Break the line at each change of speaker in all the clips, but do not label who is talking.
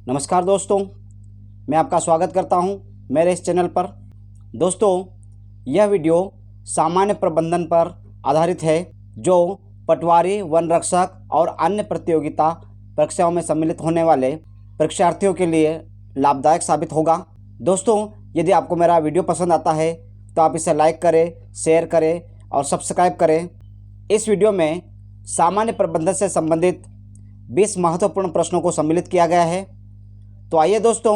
नमस्कार दोस्तों, मैं आपका स्वागत करता हूं मेरे इस चैनल पर। दोस्तों, यह वीडियो सामान्य प्रबंधन पर आधारित है जो पटवारी, वन रक्षक और अन्य प्रतियोगिता परीक्षाओं में सम्मिलित होने वाले परीक्षार्थियों के लिए लाभदायक साबित होगा। दोस्तों, यदि आपको मेरा वीडियो पसंद आता है तो आप इसे लाइक करें, शेयर करें और सब्सक्राइब करें। इस वीडियो में सामान्य प्रबंधन से संबंधित 20 महत्वपूर्ण प्रश्नों को सम्मिलित किया गया है। तो आइए दोस्तों,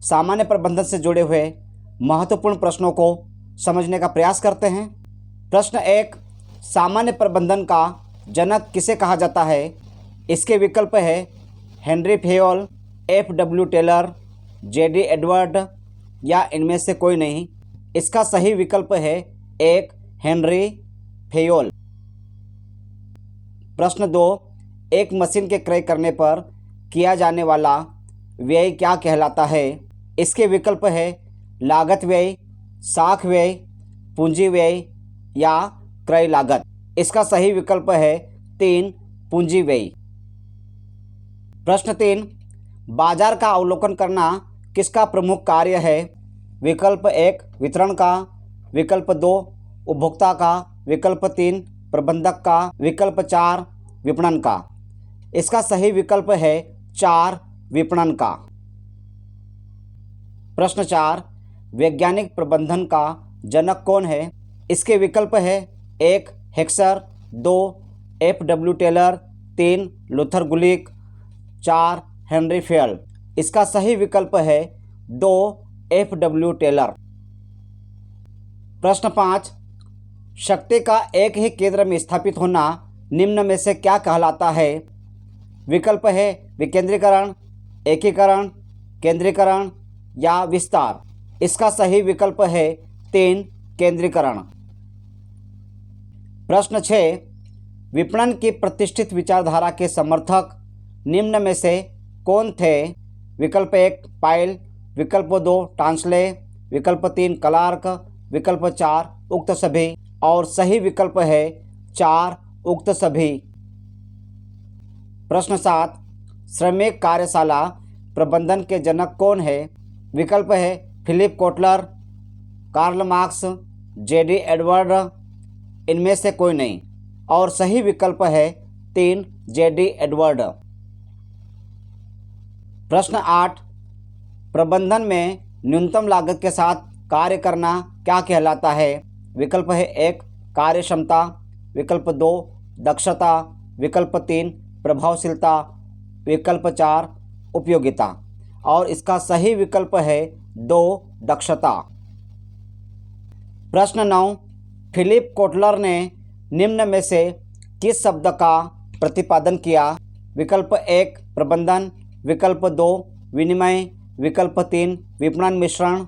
सामान्य प्रबंधन से जुड़े हुए महत्वपूर्ण प्रश्नों को समझने का प्रयास करते हैं। प्रश्न 1, सामान्य प्रबंधन का जनक किसे कहा जाता है? इसके विकल्प है Henry Fayol, F.W. Taylor, J.D. Edward या इनमें से कोई नहीं। इसका सही विकल्प है 1, हेनरी फेयोल। प्रश्न 2, एक मशीन के क्रय करने पर किया जाने वाला व्यय क्या कहलाता है? इसके विकल्प है लागत व्यय, साख व्यय, पूंजी व्यय या क्रय लागत। इसका सही विकल्प है 3, पूंजी व्यय। प्रश्न 3, बाजार का अवलोकन करना किसका प्रमुख कार्य है? विकल्प 1, वितरण का, विकल्प 2, उपभोक्ता का, विकल्प 3, प्रबंधक का, विकल्प 4, विपणन का। इसका सही विकल्प है 4, विपणन का। प्रश्न 4, वैज्ञानिक प्रबंधन का जनक कौन है? इसके विकल्प है 1, हेक्सर, 2, F.W. टेलर, 3, लूथर गुलिक, 4, हेनरी फेयल। इसका सही विकल्प है 2, F.W. टेलर। प्रश्न 5, शक्ति का एक ही केंद्र में स्थापित होना निम्न में से क्या कहलाता है? विकल्प है विकेंद्रीकरण, एकीकरण, केंद्रीकरण या विस्तार। इसका सही विकल्प है 3, केंद्रीकरण। प्रश्न 6, विपणन की प्रतिष्ठित विचारधारा के समर्थक निम्न में से कौन थे? विकल्प 1, पाइल, विकल्प 2, टांसले, विकल्प 3, क्लार्क, विकल्प 4, उक्त सभी और सही विकल्प है 4, उक्त सभी। प्रश्न 7, श्रमिक कार्यशाला प्रबंधन के जनक कौन है? विकल्प है Philip Kotler, Karl Marx, J.D. Edward, इनमें से कोई नहीं और सही विकल्प है 3, J.D. एडवर्ड। प्रश्न 8, प्रबंधन में न्यूनतम लागत के साथ कार्य करना क्या कहलाता है? विकल्प है 1, कार्य क्षमता, विकल्प 2, दक्षता, विकल्प 3, प्रभावशीलता, विकल्प 4, उपयोगिता और इसका सही विकल्प है 2, दक्षता। प्रश्न 9, फिलिप कोटलर ने निम्न में से किस शब्द का प्रतिपादन किया? विकल्प 1, प्रबंधन, विकल्प 2, विनिमय, विकल्प 3, विपणन मिश्रण,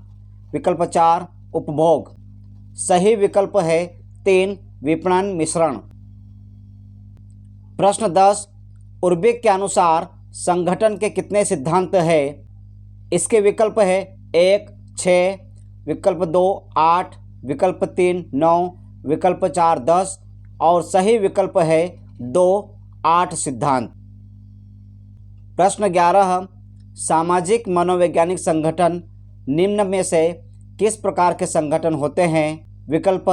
विकल्प 4, उपभोग। सही विकल्प है 3, विपणन मिश्रण। प्रश्न 10, उर्बिक के अनुसार संगठन के कितने सिद्धांत हैं? इसके विकल्प है 1, 6, विकल्प 2, 8, विकल्प 3, 9, विकल्प 4, 10 और सही विकल्प है 2, 8 सिद्धांत। प्रश्न 11, सामाजिक मनोवैज्ञानिक संगठन निम्न में से किस प्रकार के संगठन होते हैं? विकल्प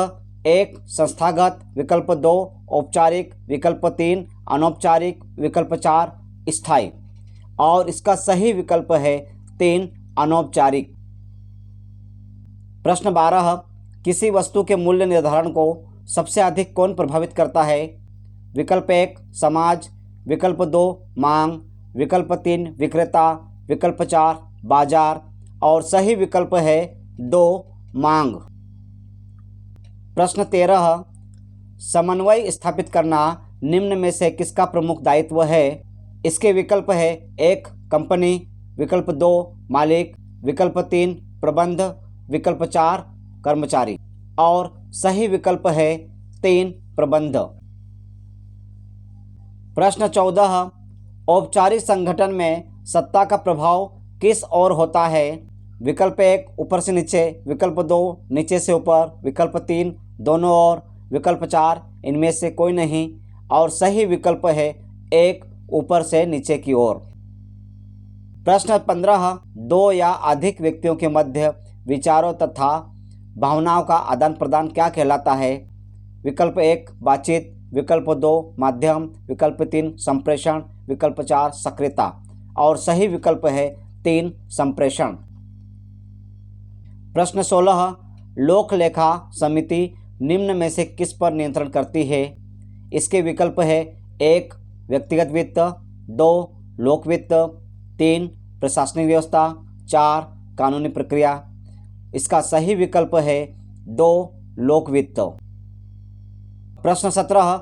1, संस्थागत, विकल्प 2, औपचारिक, विकल्प 3, अनौपचारिक, विकल्प 4, स्थायी और इसका सही विकल्प है 3, अनौपचारिक। प्रश्न 12, किसी वस्तु के मूल्य निर्धारण को सबसे अधिक कौन प्रभावित करता है? विकल्प 1, समाज, विकल्प 2, मांग, विकल्प 3, विक्रेता, विकल्प 4, बाजार और सही विकल्प है 2, मांग। प्रश्न 13, समन्वय स्थापित करना निम्न में से किसका प्रमुख दायित्व है? इसके विकल्प है 1, कंपनी, विकल्प 2, मालिक, विकल्प 3, प्रबंध, विकल्प 4, कर्मचारी और सही विकल्प है 3, प्रबंध। प्रश्न 14, औपचारिक संगठन में सत्ता का प्रभाव किस ओर होता है? विकल्प 1, ऊपर से नीचे, विकल्प 2, नीचे से ऊपर, विकल्प 3, दोनों ओर, विकल्प 4, इनमें से कोई नहीं और सही विकल्प है 1, ऊपर से नीचे की ओर। प्रश्न 15, दो या अधिक व्यक्तियों के मध्य विचारों तथा भावनाओं का आदान प्रदान क्या कहलाता है? विकल्प 1 बातचीत, विकल्प 2 माध्यम, विकल्प 3 संप्रेषण, विकल्प 4 सक्रियता। और सही विकल्प है 3 संप्रेषण। प्रश्न 16, लोक लेखा समिति निम्न में से किस पर नियंत्रण करती है? इसके विकल्प है 1 व्यक्तिगत वित्त, 2 लोक वित्त, 3 प्रशासनिक व्यवस्था, 4 कानूनी प्रक्रिया। इसका सही विकल्प है 2 लोक वित्त। प्रश्न 17,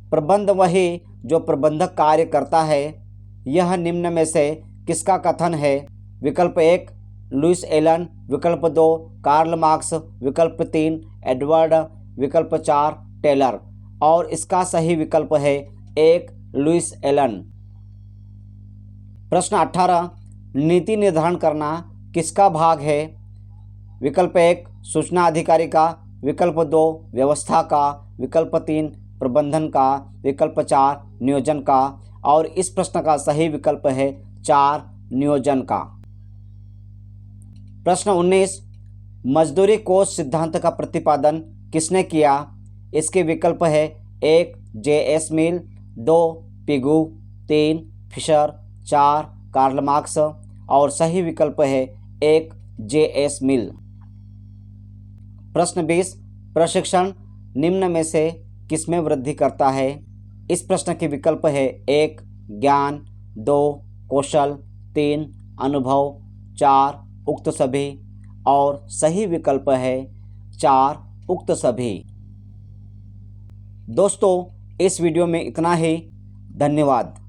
प्रबंध वही जो प्रबंधक कार्य करता है, यह निम्न में से किसका कथन है? विकल्प 1 लुइस एलन, विकल्प 2 कार्ल मार्क्स, विकल्प 3 एडवर्ड, विकल्प 4 टेलर। और इसका सही विकल्प है 1 लुइस एलन। प्रश्न 18, नीति निर्धारण करना किसका भाग है? विकल्प 1 सूचना अधिकारी का, विकल्प 2 व्यवस्था का, विकल्प 3 प्रबंधन का, विकल्प 4 नियोजन का। और इस प्रश्न का सही विकल्प है 4 नियोजन का। प्रश्न 19, मजदूरी कोष सिद्धांत का प्रतिपादन किसने किया? इसके विकल्प है 1 जे.एस. मिल, 2 पिगू, 3 फिशर, 4 कार्ल मार्क्स। और सही विकल्प है 1 जे.एस. मिल। प्रश्न 20, प्रशिक्षण निम्न में से किसमें वृद्धि करता है? इस प्रश्न के विकल्प है 1 ज्ञान, 2 कौशल, 3 अनुभव, 4 उक्त सभी। और सही विकल्प है 4 उक्त सभी। दोस्तों, इस वीडियो में इतना ही। धन्यवाद।